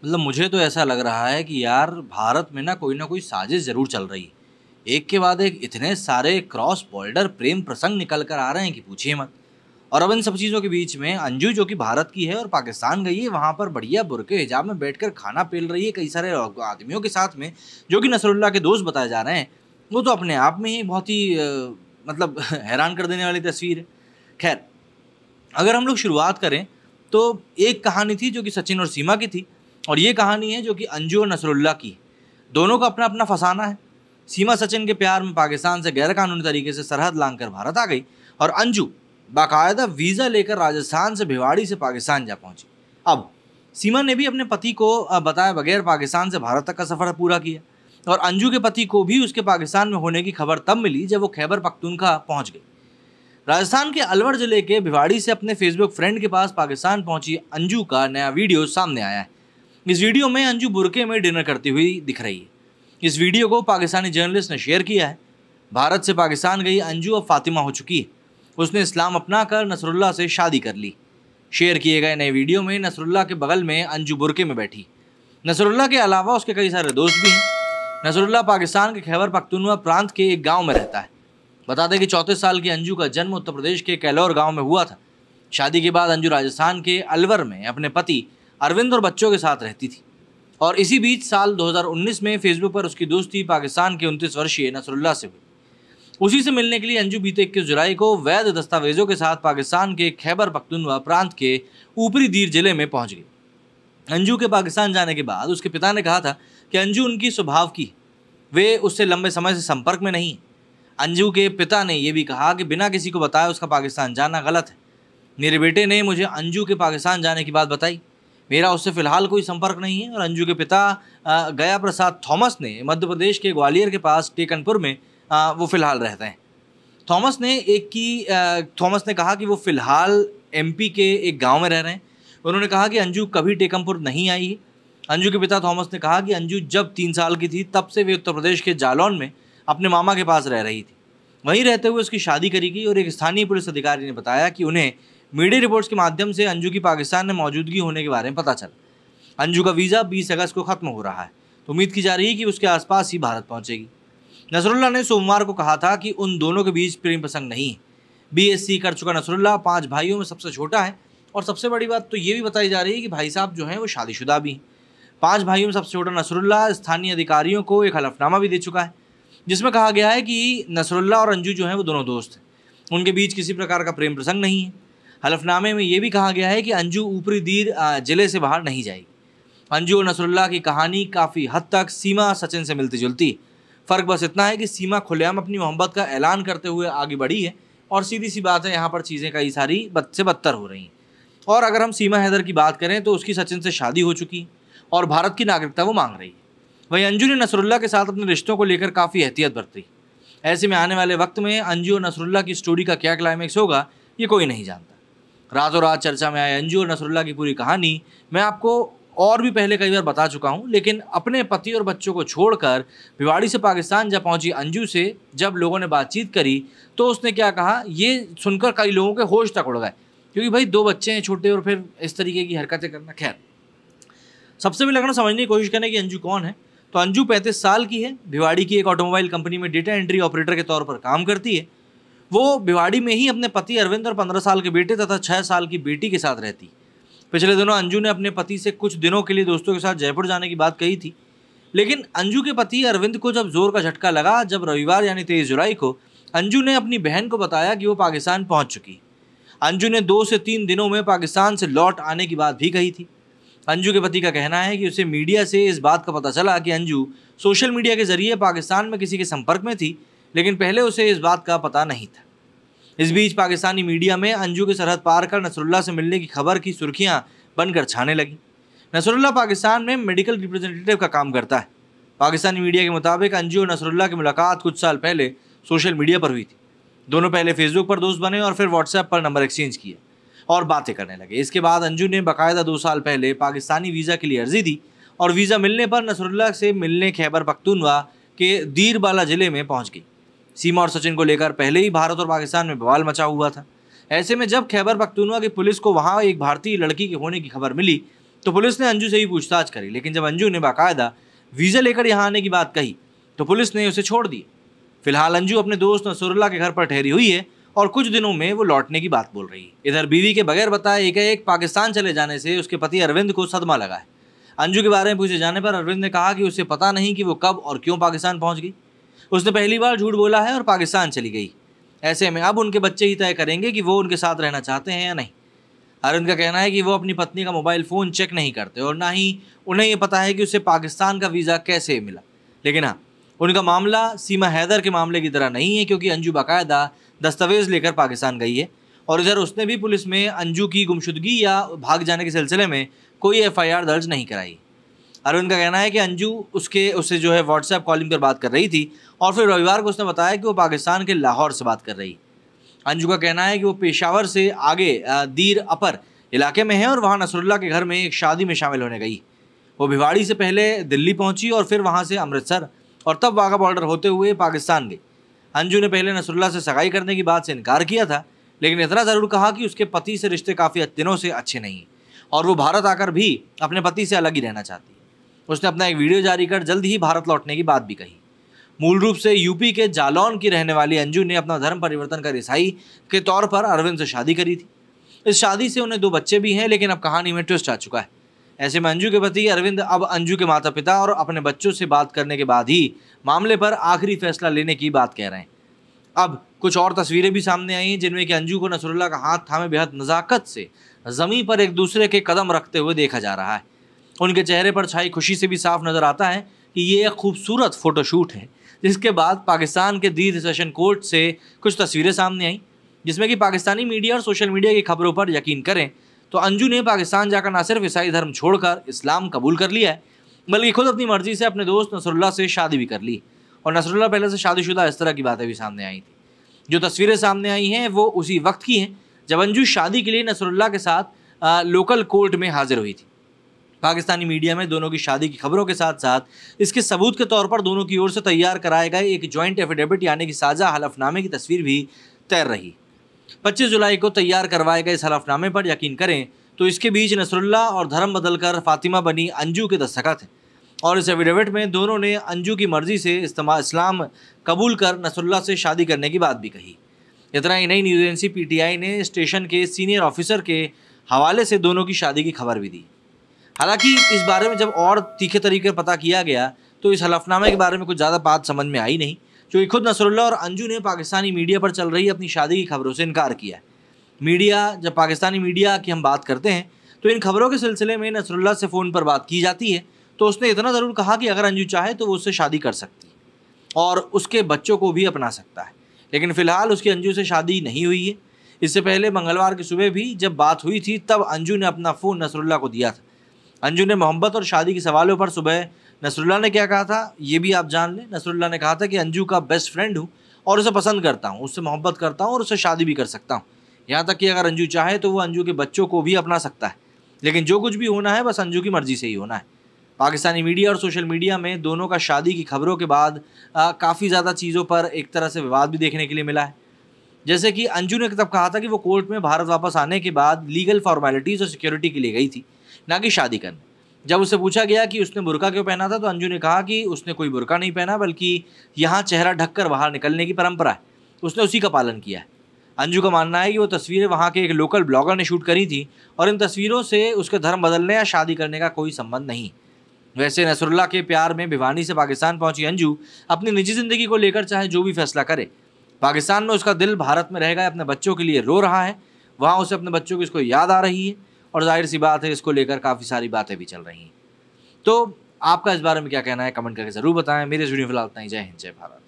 मतलब मुझे तो ऐसा लग रहा है कि यार भारत में ना कोई साजिश ज़रूर चल रही है। एक के बाद एक इतने सारे क्रॉस बॉर्डर प्रेम प्रसंग निकल कर आ रहे हैं कि पूछिए मत। और अब इन सब चीज़ों के बीच में अंजू जो कि भारत की है और पाकिस्तान गई है, वहाँ पर बढ़िया बुर्के हिजाब में बैठकर खाना पेल रही है कई सारे आदमियों के साथ में, जो कि नसरुल्लाह के दोस्त बताए जा रहे हैं। वो तो अपने आप में ही बहुत ही मतलब हैरान कर देने वाली तस्वीर है। खैर, अगर हम लोग शुरुआत करें तो एक कहानी थी जो कि सचिन और सीमा की थी, और ये कहानी है जो कि अंजू और नसरुल्लाह की। दोनों का अपना अपना फसाना है। सीमा सचिन के प्यार में पाकिस्तान से गैरकानूनी तरीके से सरहद लांघकर भारत आ गई, और अंजू बाकायदा वीज़ा लेकर राजस्थान से भिवाड़ी से पाकिस्तान जा पहुंची। अब सीमा ने भी अपने पति को बताए बगैर पाकिस्तान से भारत तक का सफ़र पूरा किया, और अंजू के पति को भी उसके पाकिस्तान में होने की खबर तब मिली जब वो खैबर पख्तूनख्वा पहुंच गई। राजस्थान के अलवर जिले के भिवाड़ी से अपने फेसबुक फ्रेंड के पास पाकिस्तान पहुंची अंजू का नया वीडियो सामने आया है। इस वीडियो में अंजू बुर्के में डिनर करती हुई दिख रही है। इस वीडियो को पाकिस्तानी जर्नलिस्ट ने शेयर किया है। भारत से पाकिस्तान गई अंजू अब फातिमा हो चुकी है। उसने इस्लाम अपनाकर नसरुल्लाह से शादी कर ली। शेयर किए गए नए वीडियो में नसरुल्लाह के बगल में अंजू बुर्के में बैठी। नसरुल्लाह के अलावा उसके कई सारे दोस्त भी हैं। नसरुल्लाह पाकिस्तान के खैबर पख्तूनख्वा प्रांत के एक गाँव में रहता है। बता दें कि 34 साल की अंजू का जन्म उत्तर प्रदेश के कैलोर गांव में हुआ था। शादी के बाद अंजू राजस्थान के अलवर में अपने पति अरविंद और बच्चों के साथ रहती थी, और इसी बीच साल 2019 में फेसबुक पर उसकी दोस्ती पाकिस्तान के 29 वर्षीय नसरुल्लाह से हुई। उसी से मिलने के लिए अंजू बीते 21 जुलाई को वैध दस्तावेजों के साथ पाकिस्तान के खैबर पख्तूनख्वा प्रांत के ऊपरी दीर जिले में पहुंच गई। अंजू के पाकिस्तान जाने के बाद उसके पिता ने कहा था कि अंजू उनकी स्वभाव की, वे उससे लंबे समय से संपर्क में नहीं। अंजू के पिता ने यह भी कहा कि बिना किसी को बताए उसका पाकिस्तान जाना गलत है। मेरे बेटे ने मुझे अंजू के पाकिस्तान जाने की बात बताई। मेरा उससे फ़िलहाल कोई संपर्क नहीं है। और अंजू के पिता गया प्रसाद थॉमस ने मध्य प्रदेश के ग्वालियर के पास टेकनपुर में वो फ़िलहाल रहते हैं। थॉमस ने कहा कि वो फ़िलहाल MP के एक गाँव में रह रहे हैं। उन्होंने कहा कि अंजू कभी टेकनपुर नहीं आई है। अंजू के पिता थॉमस ने कहा कि अंजू जब 3 साल की थी तब से वे उत्तर प्रदेश के जालौन में अपने मामा के पास रह रही थी। वहीं रहते हुए उसकी शादी करी गई, और एक स्थानीय पुलिस अधिकारी ने बताया कि उन्हें मीडिया रिपोर्ट्स के माध्यम से अंजू की पाकिस्तान में मौजूदगी होने के बारे में पता चला। अंजू का वीज़ा 20 अगस्त को ख़त्म हो रहा है, तो उम्मीद की जा रही है कि उसके आसपास ही भारत पहुंचेगी। नसरुल्लाह ने सोमवार को कहा था कि उन दोनों के बीच प्रेम प्रसंग नहीं है। BSc कर चुका नसरुल्लाह 5 भाइयों में सबसे छोटा है, और सबसे बड़ी बात तो ये भी बताई जा रही है कि भाई साहब जो हैं वो शादीशुदा भी हैं। 5 भाइयों में सबसे छोटा नसरुल्लाह स्थानीय अधिकारियों को एक हलफनामा भी दे चुका है, जिसमें कहा गया है कि नसरुल्लाह और अंजू जो हैं वो दोनों दोस्त हैं। उनके बीच किसी प्रकार का प्रेम प्रसंग नहीं है। हलफनामे में ये भी कहा गया है कि अंजू ऊपरी दीर जिले से बाहर नहीं जाएगी। अंजू और नसरुल्लाह की कहानी काफ़ी हद तक सीमा सचिन से मिलती जुलती है। फ़र्क बस इतना है कि सीमा खुलेआम अपनी मोहब्बत का ऐलान करते हुए आगे बढ़ी है, और सीधी सी बात है यहाँ पर चीज़ें कई सारी बद से बदतर हो रही हैं। और अगर हम सीमा हैदर की बात करें तो उसकी सचिन से शादी हो चुकी और भारत की नागरिकता वो मांग रही है। वहीं अंजू ने नसरुल्लाह के साथ अपने रिश्तों को लेकर काफ़ी एहतियात बरती। ऐसे में आने वाले वक्त में अंजू और नसरुल्लाह की स्टोरी का क्या क्लाइमैक्स होगा ये कोई नहीं जानता। रातों रात चर्चा में आए अंजू और नसरुल्लाह की पूरी कहानी मैं आपको और भी पहले कई बार बता चुका हूँ, लेकिन अपने पति और बच्चों को छोड़कर भिवाड़ी से पाकिस्तान जब पहुँची अंजू से जब लोगों ने बातचीत करी तो उसने क्या कहा, ये सुनकर कई लोगों के होश तक उड़ गए, क्योंकि भाई 2 बच्चे हैं छोटे और फिर इस तरीके की हरकतें करना। खैर, सबसे पहले अगर समझने की कोशिश करें कि अंजू कौन है, तो अंजू 35 साल की है। भिवाड़ी की एक ऑटोमोबाइल कंपनी में डेटा एंट्री ऑपरेटर के तौर पर काम करती है। वो भिवाड़ी में ही अपने पति अरविंद और 15 साल के बेटे तथा 6 साल की बेटी के साथ रहती। पिछले दिनों अंजू ने अपने पति से कुछ दिनों के लिए दोस्तों के साथ जयपुर जाने की बात कही थी, लेकिन अंजू के पति अरविंद को जब जोर का झटका लगा, जब रविवार यानी 23 जुलाई को अंजू ने अपनी बहन को बताया कि वो पाकिस्तान पहुंच चुकी। अंजू ने 2 से 3 दिनों में पाकिस्तान से लौट आने की बात भी कही थी। अंजू के पति का कहना है कि उसे मीडिया से इस बात का पता चला कि अंजू सोशल मीडिया के जरिए पाकिस्तान में किसी के संपर्क में थी, लेकिन पहले उसे इस बात का पता नहीं था। इस बीच पाकिस्तानी मीडिया में अंजू के सरहद पार कर नसरुल्लाह से मिलने की खबर की सुर्खियां बनकर छाने लगी। नसरुल्लाह पाकिस्तान में मेडिकल रिप्रेजेंटेटिव का काम करता है। पाकिस्तानी मीडिया के मुताबिक अंजू और नसरुल्लाह की मुलाकात कुछ साल पहले सोशल मीडिया पर हुई थी। दोनों पहले फेसबुक पर दोस्त बने और फिर व्हाट्सएप पर नंबर एक्सचेंज किए और बातें करने लगे। इसके बाद अंजू ने बाकायदा 2 साल पहले पाकिस्तानी वीज़ा के लिए अर्जी दी और वीज़ा मिलने पर नसरुल्लाह से मिलने खैबर पख्तूनख्वा के दीरबाला ज़िले में पहुंच गई। सीमा और सचिन को लेकर पहले ही भारत और पाकिस्तान में बवाल मचा हुआ था। ऐसे में जब खैबर पख्तूनख्वा की पुलिस को वहां एक भारतीय लड़की के होने की खबर मिली तो पुलिस ने अंजू से ही पूछताछ करी, लेकिन जब अंजू ने बाकायदा वीज़ा लेकर यहाँ आने की बात कही तो पुलिस ने उसे छोड़ दिया। फिलहाल अंजू अपने दोस्त नसरुल्लाह के घर पर ठहरी हुई है और कुछ दिनों में वो लौटने की बात बोल रही है। इधर बीवी के बगैर बताए एक पाकिस्तान चले जाने से उसके पति अरविंद को सदमा लगा है। अंजू के बारे में पूछे जाने पर अरविंद ने कहा कि उसे पता नहीं कि वो कब और क्यों पाकिस्तान पहुंच गई। उसने पहली बार झूठ बोला है और पाकिस्तान चली गई। ऐसे में अब उनके बच्चे ही तय करेंगे कि वो उनके साथ रहना चाहते हैं या नहीं। अरविंद का कहना है कि वो अपनी पत्नी का मोबाइल फ़ोन चेक नहीं करते और ना ही उन्हें ये पता है कि उसे पाकिस्तान का वीज़ा कैसे मिला। लेकिन हाँ, उनका मामला सीमा हैदर के मामले की तरह नहीं है, क्योंकि अंजू बाकायदा दस्तावेज़ लेकर पाकिस्तान गई है और इधर उसने भी पुलिस में अंजू की गुमशुदगी या भाग जाने के सिलसिले में कोई FIR दर्ज नहीं कराई। अरविंद का कहना है कि अंजू उससे जो है व्हाट्सएप कॉलिंग पर बात कर रही थी और फिर रविवार को उसने बताया कि वो पाकिस्तान के लाहौर से बात कर रही। अंजू का कहना है कि वो पेशावर से आगे दीर अपर इलाके में है और वहाँ नसरुल्लाह के घर में एक शादी में शामिल होने गई। वो भिवाड़ी से पहले दिल्ली पहुंची और फिर वहाँ से अमृतसर और तब वाघा बॉर्डर होते हुए पाकिस्तान गई। अंजू ने पहले नसरुल्लाह से सगाई करने की बात से इनकार किया था, लेकिन इतना ज़रूर कहा कि उसके पति से रिश्ते काफ़ी दिनों से अच्छे नहीं हैं और वो भारत आकर भी अपने पति से अलग ही रहना चाहती है। उसने अपना एक वीडियो जारी कर जल्द ही भारत लौटने की बात भी कही। मूल रूप से यूपी के जालौन की रहने वाली अंजू ने अपना धर्म परिवर्तन कर ईसाई के तौर पर अरविंद से शादी करी थी। इस शादी से उन्हें 2 बच्चे भी हैं, लेकिन अब कहानी में ट्विस्ट आ चुका है। ऐसे में अंजू के पति अरविंद अब अंजू के माता पिता और अपने बच्चों से बात करने के बाद ही मामले पर आखिरी फैसला लेने की बात कह रहे हैं। अब कुछ और तस्वीरें भी सामने आई हैं जिनमें कि अंजू को नसरुल्लाह का हाथ थामे बेहद नज़ाकत से ज़मीन पर एक दूसरे के कदम रखते हुए देखा जा रहा है। उनके चेहरे पर छाई खुशी से भी साफ नज़र आता है कि ये एक खूबसूरत फ़ोटोशूट है। जिसके बाद पाकिस्तान के दीद सेशन कोर्ट से कुछ तस्वीरें सामने आई, जिसमें कि पाकिस्तानी मीडिया और सोशल मीडिया की खबरों पर यकीन करें तो अंजू ने पाकिस्तान जाकर न सिर्फ ईसाई धर्म छोड़कर इस्लाम कबूल कर लिया है, बल्कि खुद अपनी मर्जी से अपने दोस्त नसरुल्लाह से शादी भी कर ली। और नसरुल्लाह पहले से शादीशुदा, इस तरह की बातें भी सामने आई थी। जो तस्वीरें सामने आई हैं वो उसी वक्त की हैं जब अंजू शादी के लिए नसरुल्लाह के साथ लोकल कोर्ट में हाजिर हुई थी। पाकिस्तानी मीडिया में दोनों की शादी की खबरों के साथ साथ इसके सबूत के तौर पर दोनों की ओर से तैयार कराए गए एक जॉइंट एफिडेविट यानी कि साझा हलफनामे की तस्वीर भी तैर रही। 25 जुलाई को तैयार करवाए गए इस हलफनामे पर यकीन करें तो इसके बीच नसरुल्लाह और धर्म बदलकर फातिमा बनी अंजू के दस्तखत हैं और इस एफिडेविट में दोनों ने अंजू की मर्जी से इस्लाम कबूल कर नसरुल्लाह से शादी करने की बात भी कही। इतना ही नहीं, न्यूज़ एजेंसी PTI ने स्टेशन के सीनियर ऑफिसर के हवाले से दोनों की शादी की खबर भी दी। हालांकि इस बारे में जब और तीखे तरीके पता किया गया तो इस हलफनामे के बारे में कुछ ज़्यादा बात समझ में आई नहीं, क्योंकि खुद नसरुल्लाह और अंजू ने पाकिस्तानी मीडिया पर चल रही अपनी शादी की खबरों से इनकार किया। जब पाकिस्तानी मीडिया की हम बात करते हैं तो इन खबरों के सिलसिले में नसरुल्लाह से फ़ोन पर बात की जाती है तो उसने इतना ज़रूर कहा कि अगर अंजू चाहे तो वो उससे शादी कर सकती है और उसके बच्चों को भी अपना सकता है। लेकिन फ़िलहाल उसकी अंजू से शादी नहीं हुई है। इससे पहले मंगलवार की सुबह भी जब बात हुई थी तब अंजू ने अपना फ़ोन नसरुल्लाह को दिया था। अंजू ने मोहब्बत और शादी के सवालों पर सुबह नसरुल्लाह ने क्या कहा था ये भी आप जान लें। नसरुल्लाह ने कहा था कि अंजू का बेस्ट फ्रेंड हूँ और उसे पसंद करता हूँ, उससे मोहब्बत करता हूँ और उससे शादी भी कर सकता हूँ। यहाँ तक कि अगर अंजू चाहे तो वो अंजू के बच्चों को भी अपना सकता है, लेकिन जो कुछ भी होना है बस अंजू की मर्ज़ी से ही होना है। पाकिस्तानी मीडिया और सोशल मीडिया में दोनों का शादी की खबरों के बाद काफ़ी ज़्यादा चीज़ों पर एक तरह से विवाद भी देखने के लिए मिला है। जैसे कि अंजू ने तब कहा था कि वो कोर्ट में भारत वापस आने के बाद लीगल फॉर्मेलिटीज़ और सिक्योरिटी के लिए गई थी, ना कि शादी करने। जब उससे पूछा गया कि उसने बुर्का क्यों पहना था तो अंजू ने कहा कि उसने कोई बुर्का नहीं पहना, बल्कि यहाँ चेहरा ढककर बाहर निकलने की परंपरा है, उसने उसी का पालन किया है। अंजू का मानना है कि वो तस्वीरें वहाँ के एक लोकल ब्लॉगर ने शूट करी थी और इन तस्वीरों से उसके धर्म बदलने या शादी करने का कोई संबंध नहीं। वैसे नसरुल्लाह के प्यार में भिवानी से पाकिस्तान पहुंची अंजू अपनी निजी ज़िंदगी को लेकर चाहे जो भी फैसला करे, पाकिस्तान में उसका दिल भारत में रहेगा, अपने बच्चों के लिए रो रहा है, वहाँ उसे अपने बच्चों की इसको याद आ रही है और जाहिर सी बात है इसको लेकर काफ़ी सारी बातें भी चल रही हैं। तो आपका इस बारे में क्या कहना है कमेंट करके ज़रूर बताएं। मेरे वीडियो फिलहाल इतना ही। जय हिंद, जय भारत।